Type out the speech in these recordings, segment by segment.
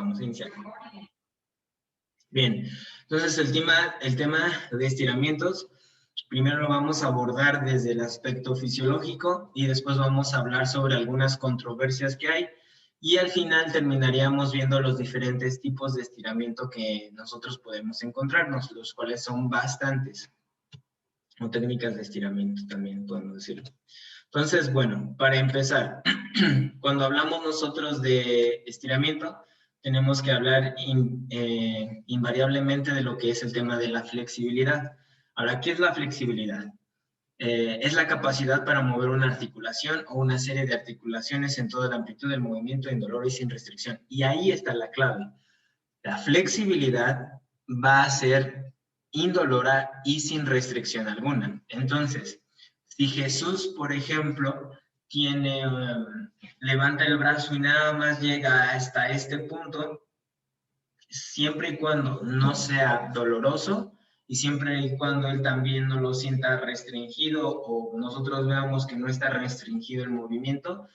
vamos a iniciar. Bien, entonces el tema de estiramientos, primero lo vamos a abordar desde el aspecto fisiológico y después vamos a hablar sobre algunas controversias que hay y al final terminaríamos viendo los diferentes tipos de estiramiento que nosotros podemos encontrarnos, los cuales son bastantes, o técnicas de estiramiento también podemos decirlo. Entonces, bueno, para empezar, cuando hablamos nosotros de estiramiento, tenemos que hablar invariablemente de lo que es el tema de la flexibilidad. Ahora, ¿qué es la flexibilidad? Es la capacidad para mover una articulación o una serie de articulaciones en toda la amplitud del movimiento, indoloro y sin restricción. Y ahí está la clave. La flexibilidad va a ser indolora y sin restricción alguna. Entonces, si Jesús, por ejemplo, levanta el brazo y nada más llega hasta este punto, siempre y cuando no sea doloroso y siempre y cuando él también no lo sienta restringido o nosotros veamos que no está restringido el movimiento,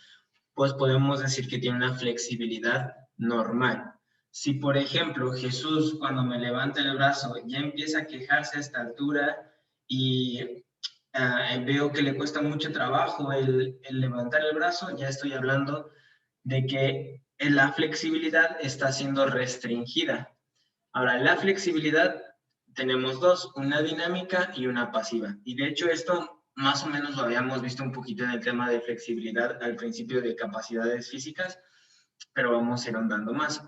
pues podemos decir que tiene una flexibilidad normal. Si, por ejemplo, Jesús cuando me levanta el brazo ya empieza a quejarse a esta altura y veo que le cuesta mucho trabajo el levantar el brazo, ya estoy hablando de que la flexibilidad está siendo restringida. Ahora, la flexibilidad tenemos dos, una dinámica y una pasiva. Y de hecho esto más o menos lo habíamos visto un poquito en el tema de flexibilidad al principio de capacidades físicas, pero vamos a ir ahondando más.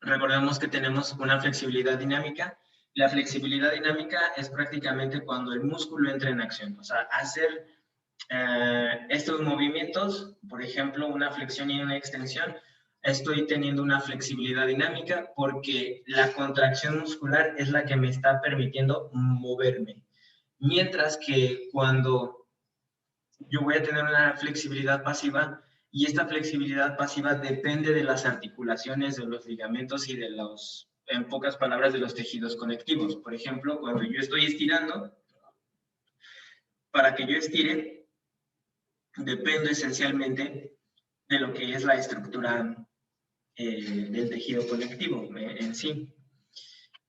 Recordemos que tenemos una flexibilidad dinámica. La flexibilidad dinámica es prácticamente cuando el músculo entra en acción, o sea, hacer estos movimientos, por ejemplo, una flexión y una extensión, estoy teniendo una flexibilidad dinámica porque la contracción muscular es la que me está permitiendo moverme. Mientras que cuando yo voy a tener una flexibilidad pasiva, y esta flexibilidad pasiva depende de las articulaciones, de los ligamentos y de los, en pocas palabras, de los tejidos conectivos. Por ejemplo, cuando yo estoy estirando, para que yo estire, depende esencialmente de lo que es la estructura del tejido conectivo en sí.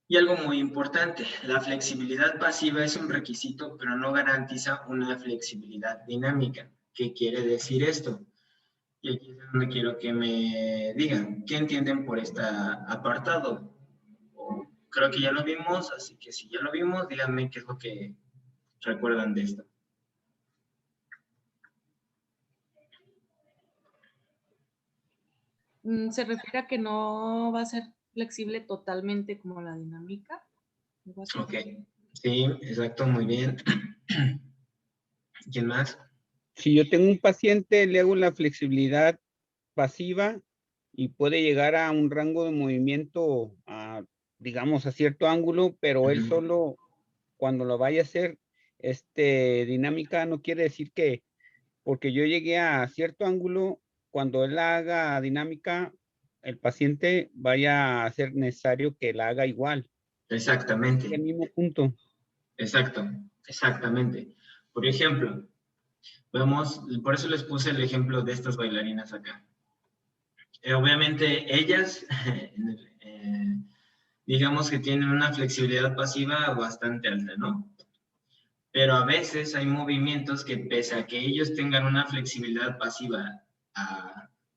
Y algo muy importante, la flexibilidad pasiva es un requisito, pero no garantiza una flexibilidad dinámica. ¿Qué quiere decir esto? Y aquí es donde quiero que me digan, ¿qué entienden por este apartado? Creo que ya lo vimos, así que si ya lo vimos, díganme qué es lo que recuerdan de esto. Se refiere a que no va a ser flexible totalmente como la dinámica. Ok, sí, exacto, muy bien. ¿Quién más? Si yo tengo un paciente, le hago la flexibilidad pasiva y puede llegar a un rango de movimiento, digamos, a cierto ángulo, pero él solo, cuando lo vaya a hacer, dinámica, no quiere decir que, porque yo llegué a cierto ángulo, cuando él haga dinámica, el paciente vaya a ser necesario que la haga igual. Exactamente. El mismo punto. Exacto, exactamente. Por ejemplo, vemos, por eso les puse el ejemplo de estas bailarinas acá. Obviamente ellas, digamos que tienen una flexibilidad pasiva bastante alta, ¿no? Pero a veces hay movimientos que pese a que ellos tengan una flexibilidad pasiva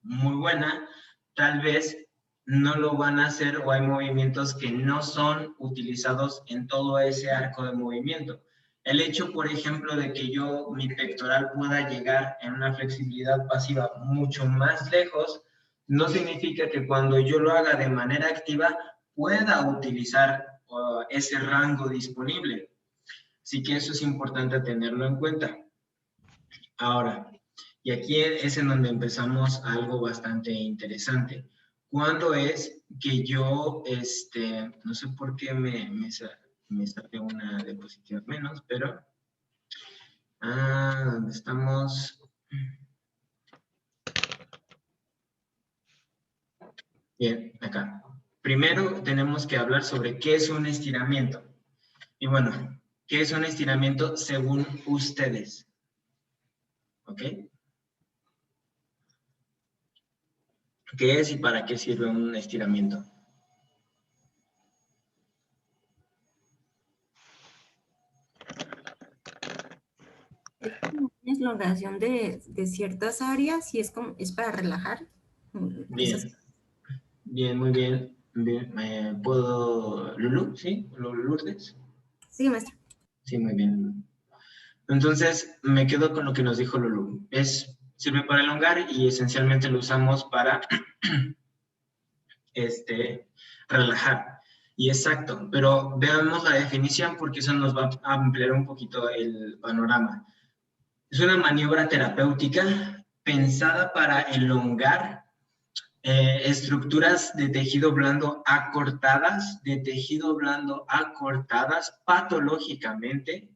muy buena, tal vez no lo van a hacer o hay movimientos que no son utilizados en todo ese arco de movimiento. El hecho, por ejemplo, de que mi pectoral pueda llegar en una flexibilidad pasiva mucho más lejos, no significa que cuando yo lo haga de manera activa pueda utilizar ese rango disponible. Así que eso es importante tenerlo en cuenta. Ahora, y aquí es en donde empezamos algo bastante interesante. ¿Cuándo es que yo, no sé por qué me sale una diapositiva menos, pero, ¿dónde estamos? Bien, acá. Primero tenemos que hablar sobre qué es un estiramiento. Y bueno, ¿qué es un estiramiento según ustedes? ¿Ok? qué es y para qué sirve un estiramiento. Es como una elongación de ciertas áreas y es para relajar. Bien, bien, muy bien. Bien. ¿Puedo, Lulu? ¿Sí? ¿Lourdes? Sí, maestro. Sí, muy bien. Entonces, me quedo con lo que nos dijo Lulu. Sirve para elongar y esencialmente lo usamos para relajar. Y exacto, pero veamos la definición porque eso nos va a ampliar un poquito el panorama. Es una maniobra terapéutica pensada para elongar estructuras de tejido blando acortadas patológicamente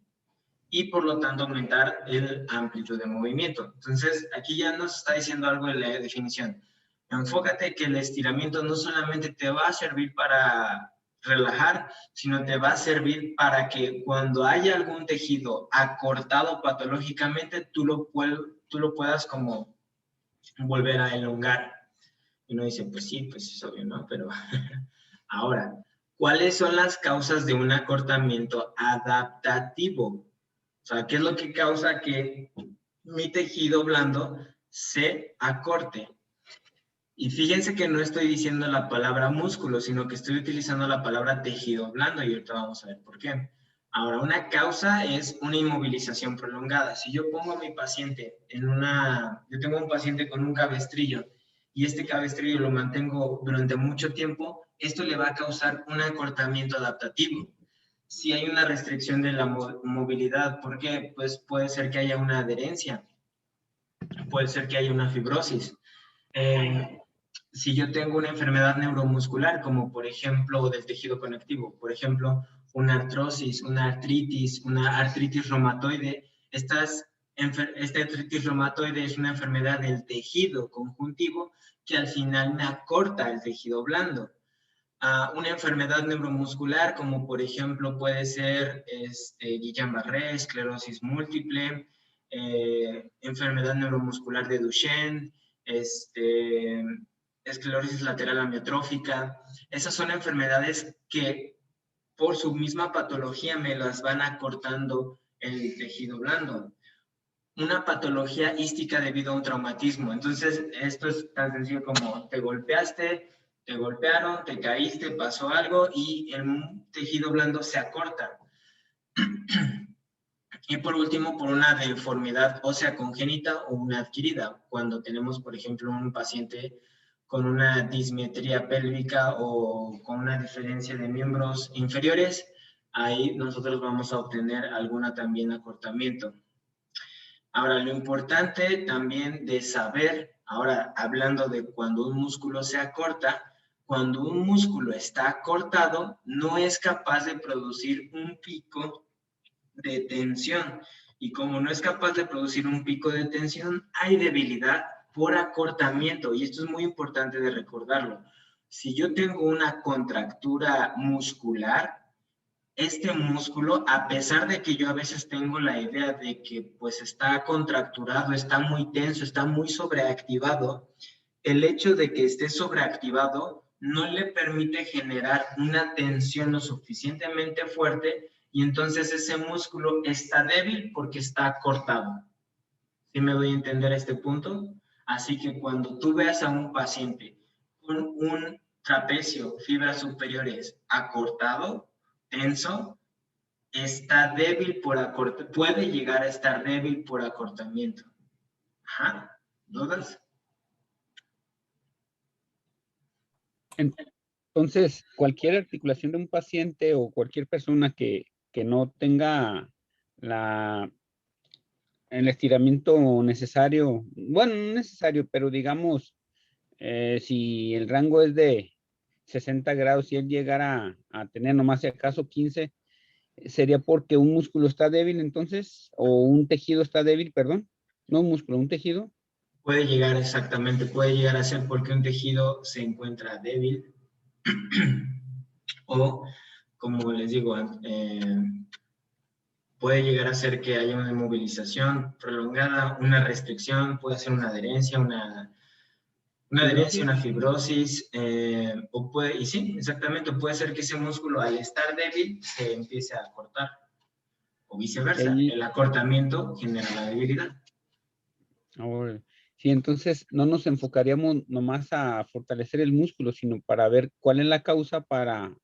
y por lo tanto aumentar el amplitud de movimiento. Entonces, aquí ya nos está diciendo algo de la definición. Enfócate que el estiramiento no solamente te va a servir para relajar, sino te va a servir para que cuando haya algún tejido acortado patológicamente, tú lo puedas como volver a elongar. Y uno dice, pues sí, pues es obvio, ¿no? Pero ahora, ¿cuáles son las causas de un acortamiento adaptativo? O sea, ¿qué es lo que causa que mi tejido blando se acorte? Y fíjense que no estoy diciendo la palabra músculo, sino que estoy utilizando la palabra tejido blando y ahorita vamos a ver por qué. Ahora, una causa es una inmovilización prolongada. Si yo pongo a mi paciente yo tengo un paciente con un cabestrillo y este cabestrillo lo mantengo durante mucho tiempo, esto le va a causar un acortamiento adaptativo. Si hay una restricción de la movilidad, ¿por qué? Pues puede ser que haya una adherencia, puede ser que haya una fibrosis. Si yo tengo una enfermedad neuromuscular, como por ejemplo del tejido conectivo, por ejemplo, una artrosis, una artritis reumatoide, esta artritis reumatoide es una enfermedad del tejido conjuntivo que al final me acorta el tejido blando. Una enfermedad neuromuscular, como por ejemplo puede ser Guillain-Barré, esclerosis múltiple, enfermedad neuromuscular de Duchenne, esclerosis lateral amiotrófica. Esas son enfermedades que por su misma patología me las van acortando el tejido blando. Una patología ística debido a un traumatismo. Entonces, esto es tan sencillo como te golpeaste, te golpearon, te caíste, pasó algo y el tejido blando se acorta. Y por último, por una deformidad ósea congénita o una adquirida, cuando tenemos, por ejemplo, un paciente con una dismetría pélvica o con una diferencia de miembros inferiores, ahí nosotros vamos a obtener alguna también acortamiento. Ahora, lo importante también de saber, ahora hablando de cuando un músculo se acorta, cuando un músculo está acortado, no es capaz de producir un pico de tensión. Y como no es capaz de producir un pico de tensión, hay debilidad por acortamiento. Y esto es muy importante de recordarlo. Si yo tengo una contractura muscular, este músculo, a pesar de que yo a veces tengo la idea de que pues está contracturado, está muy tenso, está muy sobreactivado, el hecho de que esté sobreactivado no le permite generar una tensión lo suficientemente fuerte y entonces ese músculo está débil porque está cortado. ¿Sí me doy a entender este punto? Así que cuando tú veas a un paciente con un trapecio, fibras superiores acortado, tenso, está débil por acortamiento, puede llegar a estar débil por acortamiento. Ajá, ¿dudas? Entonces, cualquier articulación de un paciente o cualquier persona que no tenga el estiramiento necesario, bueno, no necesario, pero digamos, si el rango es de 60 grados, si él llegara a tener nomás si acaso 15, sería porque un músculo está débil entonces, o un tejido está débil, perdón, no un músculo, un tejido. Puede llegar exactamente, puede llegar a ser porque un tejido se encuentra débil o, como les digo, puede llegar a ser que haya una inmovilización prolongada, una restricción, puede ser una adherencia, Una adherencia, una fibrosis, o puede, y sí, exactamente, puede ser que ese músculo al estar débil se empiece a cortar, o viceversa, Ahí, el acortamiento genera la debilidad. ahora, sí, entonces no nos enfocaríamos nomás a fortalecer el músculo, sino para ver cuál es la causa para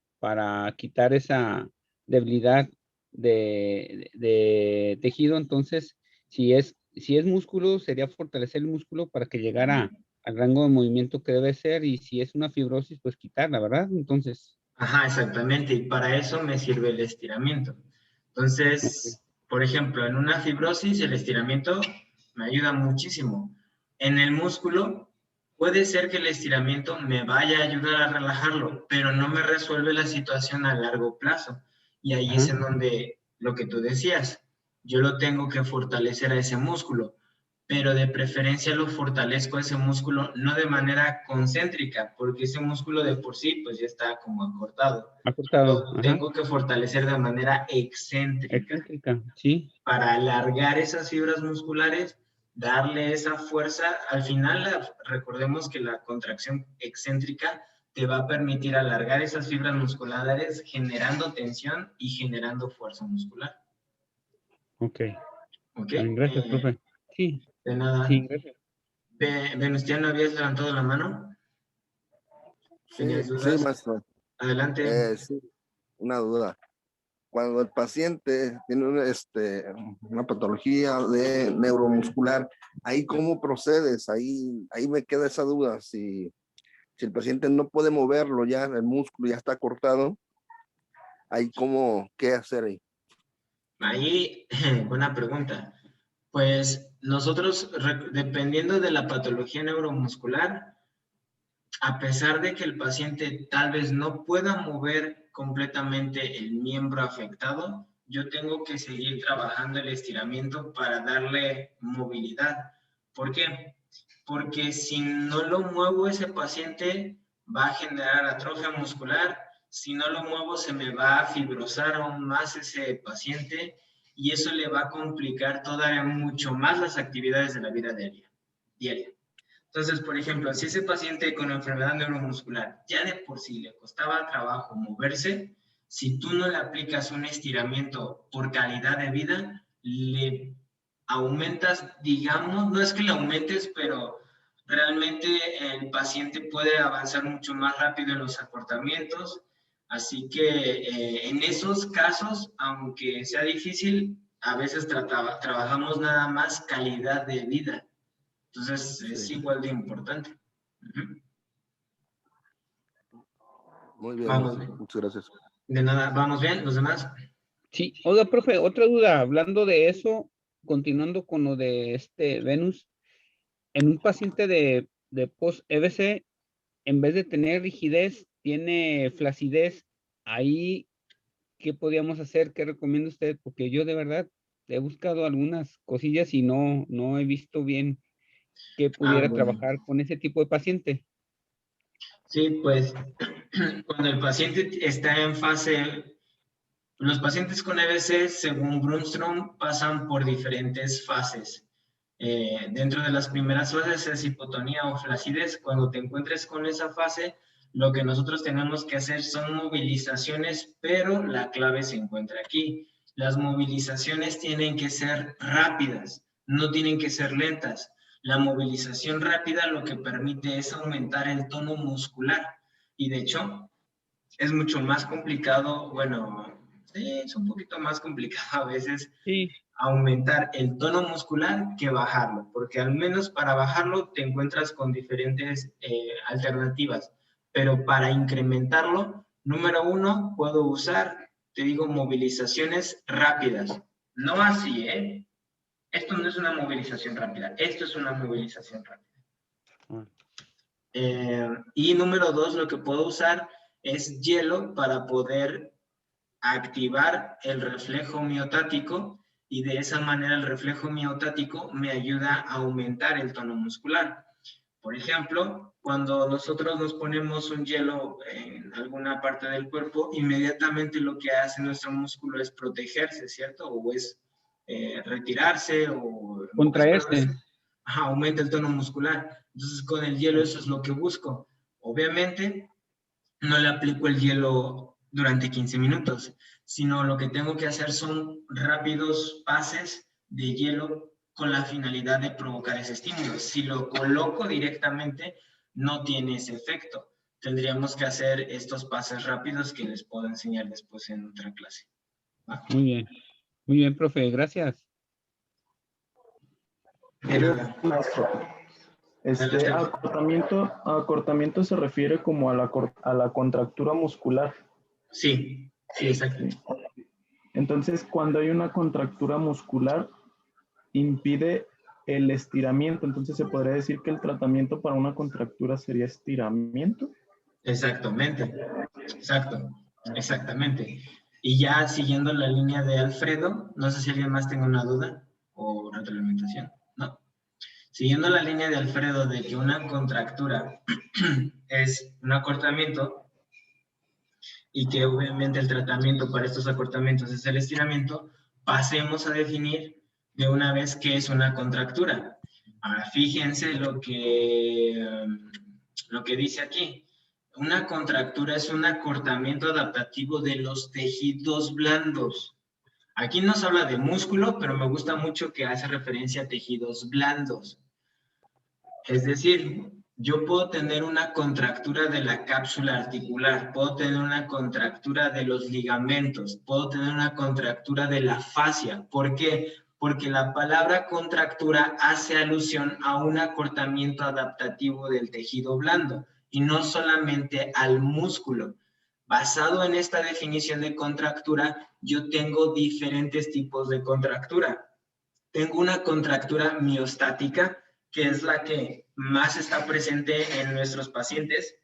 quitar esa debilidad de tejido. Entonces, si es músculo, sería fortalecer el músculo para que llegara al rango de movimiento que debe ser, y si es una fibrosis, pues quitarla, ¿verdad? Entonces, Ajá, exactamente, y para eso me sirve el estiramiento. ok, Entonces, por ejemplo, en una fibrosis el estiramiento me ayuda muchísimo. En el músculo puede ser que el estiramiento me vaya a ayudar a relajarlo, pero no me resuelve la situación a largo plazo. Y ahí es ajá, en donde lo que tú decías, yo lo tengo que fortalecer a ese músculo, pero de preferencia lo fortalezco ese músculo no de manera concéntrica, porque ese músculo de por sí pues ya está como acortado. acortado, Lo ajá, tengo que fortalecer de manera excéntrica excéntrica, sí, para alargar esas fibras musculares, darle esa fuerza. Al final, recordemos que la contracción excéntrica te va a permitir alargar esas fibras musculares generando tensión y generando fuerza muscular. ok, ¿Ok? está bien, gracias, profe. Sí, De nada. sí, gracias. Venustiano, ¿habías levantado la mano? Sí, ¿Tenías sí, dudas? maestro. Adelante. Sí, una duda. Cuando el paciente tiene una patología de neuromuscular, ¿ahí cómo procedes? Ahí me queda esa duda. Si el paciente no puede moverlo ya, el músculo ya está cortado, ahí ¿qué hacer ahí? Ahí, buena pregunta. Pues nosotros, dependiendo de la patología neuromuscular, a pesar de que el paciente tal vez no pueda mover completamente el miembro afectado, yo tengo que seguir trabajando el estiramiento para darle movilidad. ¿Por qué? Porque si no lo muevo, ese paciente va a generar atrofia muscular. Si no lo muevo, se me va a fibrosar aún más ese paciente y eso le va a complicar todavía mucho más las actividades de la vida diaria. Entonces, por ejemplo, si ese paciente con enfermedad neuromuscular ya de por sí le costaba trabajo moverse, si tú no le aplicas un estiramiento por calidad de vida, le aumentas, digamos, no es que le aumentes, pero realmente el paciente puede avanzar mucho más rápido en los acortamientos. Así que en esos casos, aunque sea difícil, a veces trabajamos nada más calidad de vida. Entonces, es Sí, igual de importante. Ujú. muy bien, Vamos maestro. bien. Muchas gracias. De nada, ¿vamos bien? ¿Los demás? Sí, oiga, profe, otra duda, hablando de eso, continuando con lo de Venus, en un paciente de post-EBC, en vez de tener rigidez, tiene flacidez. Ahí, ¿qué podríamos hacer? ¿Qué recomienda usted? Porque yo de verdad he buscado algunas cosillas y no he visto bien qué Ah, pudiera bueno. trabajar con ese tipo de paciente. Sí, pues cuando el paciente está en fase, los pacientes con EBC, según Brunstrom, pasan por diferentes fases. Dentro de las primeras fases es hipotonía o flacidez. Cuando te encuentres con esa fase, lo que nosotros tenemos que hacer son movilizaciones, pero la clave se encuentra aquí. Las movilizaciones tienen que ser rápidas, no tienen que ser lentas. La movilización rápida lo que permite es aumentar el tono muscular y de hecho es mucho más complicado, bueno, sí, es un poquito más complicado a veces Sí, aumentar el tono muscular que bajarlo, porque al menos para bajarlo te encuentras con diferentes alternativas, pero para incrementarlo, número uno, puedo usar, te digo, movilizaciones rápidas. No así, ¿eh? Esto no es una movilización rápida, esto es una movilización rápida. Y número dos, lo que puedo usar es hielo para poder activar el reflejo miotático y de esa manera el reflejo miotático me ayuda a aumentar el tono muscular. Por ejemplo, cuando nosotros nos ponemos un hielo en alguna parte del cuerpo, inmediatamente lo que hace nuestro músculo es protegerse, ¿cierto? O es retirarse o en pocas palabras, contraerse. aumenta el tono muscular. Entonces, con el hielo eso es lo que busco. Obviamente, no le aplico el hielo durante 15 minutos, sino lo que tengo que hacer son rápidos pases de hielo con la finalidad de provocar ese estímulo. Si lo coloco directamente, no tiene ese efecto. Tendríamos que hacer estos pases rápidos que les puedo enseñar después en otra clase. ¿Va? Muy bien, profe, gracias. De nada. Acortamiento se refiere como a la contractura muscular. Sí, exacto. Entonces, cuando hay una contractura muscular, impide el estiramiento. Entonces, se podría decir que el tratamiento para una contractura sería estiramiento. Exactamente, exactamente. Y ya siguiendo la línea de Alfredo, no sé si alguien más tenga una duda o retroalimentación, ¿no? Siguiendo la línea de Alfredo de que una contractura es un acortamiento y que obviamente el tratamiento para estos acortamientos es el estiramiento, pasemos a definir de una vez qué es una contractura. Ahora, fíjense lo que dice aquí. Una contractura es un acortamiento adaptativo de los tejidos blandos. Aquí nos habla de músculo, pero me gusta mucho que hace referencia a tejidos blandos. Es decir, yo puedo tener una contractura de la cápsula articular, puedo tener una contractura de los ligamentos, puedo tener una contractura de la fascia. ¿Por qué? Porque la palabra contractura hace alusión a un acortamiento adaptativo del tejido blando y no solamente al músculo. Basado en esta definición de contractura, yo tengo diferentes tipos de contractura. Tengo una contractura miostática, que es la que más está presente en nuestros pacientes.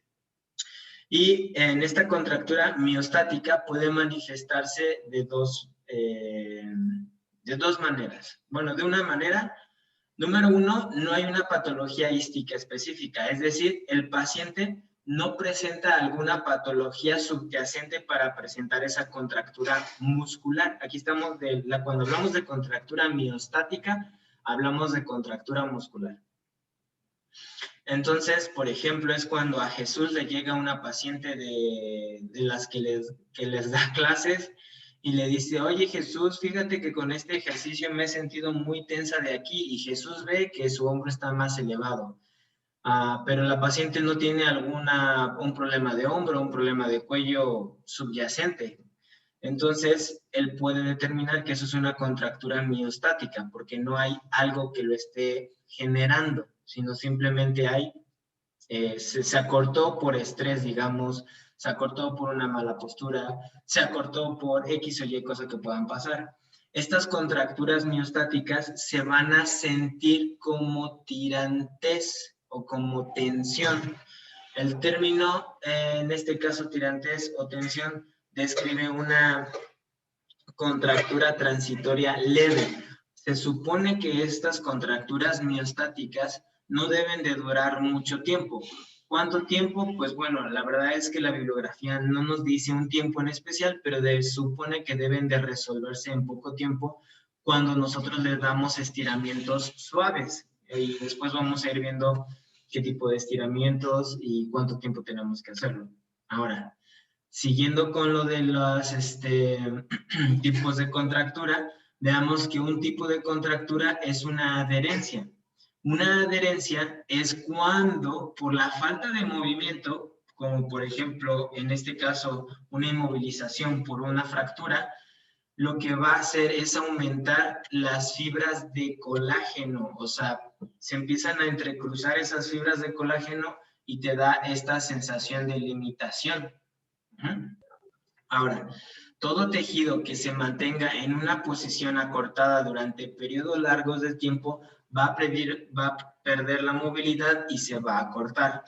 Y en esta contractura miostática puede manifestarse de dos maneras. Bueno, de una manera, número uno, no hay una patología ística específica, es decir, el paciente no presenta alguna patología subyacente para presentar esa contractura muscular. Aquí estamos, cuando hablamos de contractura miostática, hablamos de contractura muscular. Entonces, por ejemplo, es cuando a Jesús le llega una paciente de las que les da clases y le dice, oye Jesús, fíjate que con este ejercicio me he sentido muy tensa de aquí, y Jesús ve que su hombro está más elevado. Pero la paciente no tiene un problema de hombro, un problema de cuello subyacente. Entonces, él puede determinar que eso es una contractura miostática, porque no hay algo que lo esté generando, sino simplemente se acortó por estrés, digamos, se acortó por una mala postura, se acortó por X o Y cosa que puedan pasar. Estas contracturas miostáticas se van a sentir como tirantez o como tensión. El término, en este caso tirantez o tensión, describe una contractura transitoria leve. Se supone que estas contracturas miostáticas no deben de durar mucho tiempo. ¿Cuánto tiempo? Pues bueno, la verdad es que la bibliografía no nos dice un tiempo en especial, pero se supone que deben de resolverse en poco tiempo cuando nosotros les damos estiramientos suaves. Y después vamos a ir viendo qué tipo de estiramientos y cuánto tiempo tenemos que hacerlo. Ahora, siguiendo con lo de los tipos de contractura, veamos que un tipo de contractura es una adherencia. Una adherencia es cuando, por la falta de movimiento, como por ejemplo, en este caso, una inmovilización por una fractura, lo que va a hacer es aumentar las fibras de colágeno, o sea, se empiezan a entrecruzar esas fibras de colágeno y te da esta sensación de limitación. Ahora, todo tejido que se mantenga en una posición acortada durante periodos largos de tiempo va a perder la movilidad y se va a cortar.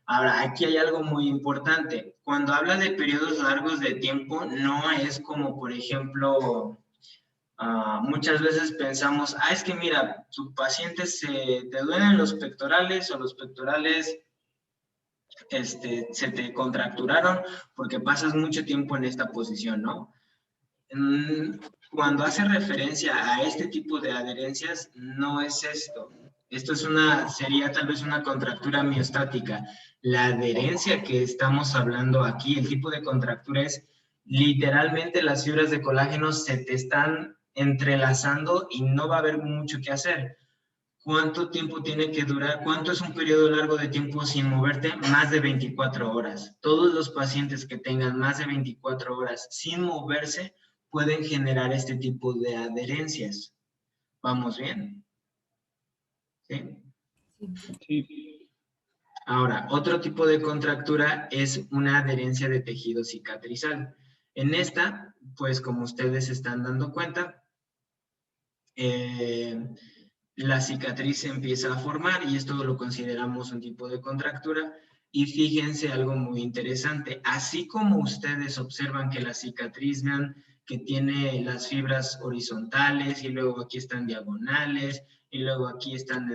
Ahora, aquí hay algo muy importante. Cuando habla de periodos largos de tiempo, no es como, por ejemplo, muchas veces pensamos, es que mira, tu paciente te duelen los pectorales o los pectorales se te contracturaron porque pasas mucho tiempo en esta posición, ¿no? Cuando hace referencia a este tipo de adherencias, no es esto. Esto sería tal vez una contractura miostática. La adherencia que estamos hablando aquí, el tipo de contractura es literalmente las fibras de colágeno se te están entrelazando y no va a haber mucho que hacer. ¿Cuánto tiempo tiene que durar? ¿Cuánto es un periodo largo de tiempo sin moverte? Más de 24 horas. Todos los pacientes que tengan más de 24 horas sin moverse pueden generar este tipo de adherencias. ¿Vamos bien? ¿Sí? Sí. Ahora, otro tipo de contractura es una adherencia de tejido cicatrizal. En esta, pues como ustedes se están dando cuenta, la cicatriz se empieza a formar y esto lo consideramos un tipo de contractura. Y fíjense algo muy interesante. Así como ustedes observan que la cicatriz, vean que tiene las fibras horizontales y luego aquí están diagonales y luego aquí están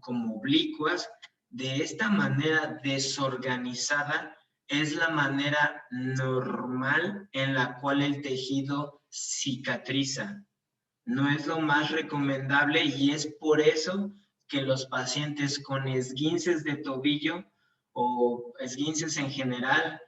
como oblicuas, de esta manera desorganizada es la manera normal en la cual el tejido cicatriza. No es lo más recomendable y es por eso que los pacientes con esguinces de tobillo o esguinces en general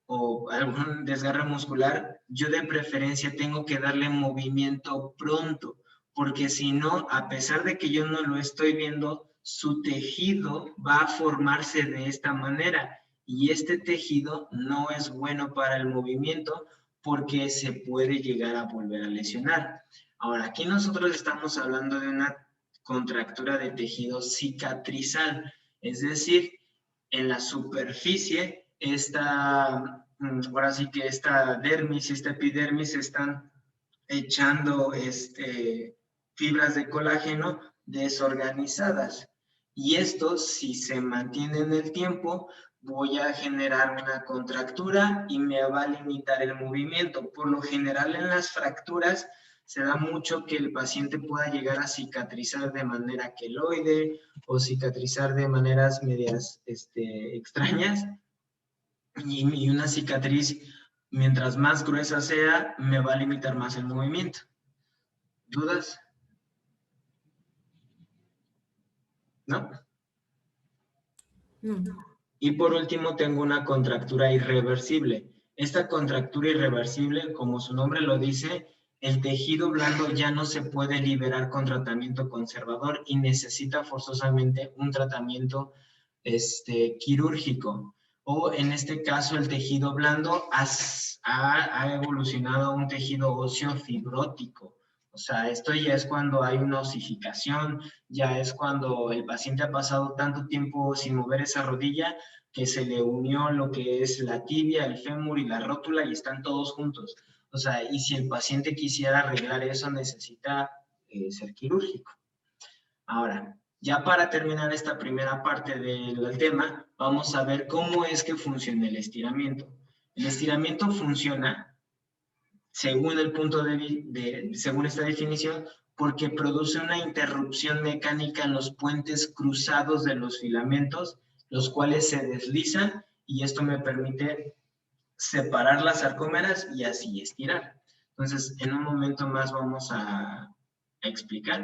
o algún desgarre muscular, yo de preferencia tengo que darle movimiento pronto, porque si no, a pesar de que yo no lo estoy viendo, su tejido va a formarse de esta manera y este tejido no es bueno para el movimiento porque se puede llegar a volver a lesionar. Ahora, aquí nosotros estamos hablando de una contractura de tejido cicatrizal, es decir, en la superficie, ahora sí que esta dermis y esta epidermis están echando fibras de colágeno desorganizadas. Y esto, si se mantiene en el tiempo, voy a generar una contractura y me va a limitar el movimiento. Por lo general en las fracturas se da mucho que el paciente pueda llegar a cicatrizar de manera queloide o cicatrizar de maneras medias extrañas. Y una cicatriz, mientras más gruesa sea, me va a limitar más el movimiento. ¿Dudas? ¿No? No. Y por último tengo una contractura irreversible. Esta contractura irreversible, como su nombre lo dice, el tejido blando ya no se puede liberar con tratamiento conservador y necesita forzosamente un tratamiento quirúrgico. O en este caso el tejido blando ha evolucionado a un tejido óseo fibrótico. O sea, esto ya es cuando hay una osificación, ya es cuando el paciente ha pasado tanto tiempo sin mover esa rodilla que se le unió lo que es la tibia, el fémur y la rótula y están todos juntos. O sea, y si el paciente quisiera arreglar eso, necesita ser quirúrgico. Ahora, ya para terminar esta primera parte del tema, vamos a ver cómo es que funciona el estiramiento. El estiramiento funciona según el punto según esta definición, porque produce una interrupción mecánica en los puentes cruzados de los filamentos, los cuales se deslizan y esto me permite separar las sarcómeras y así estirar. Entonces, en un momento más vamos a explicar.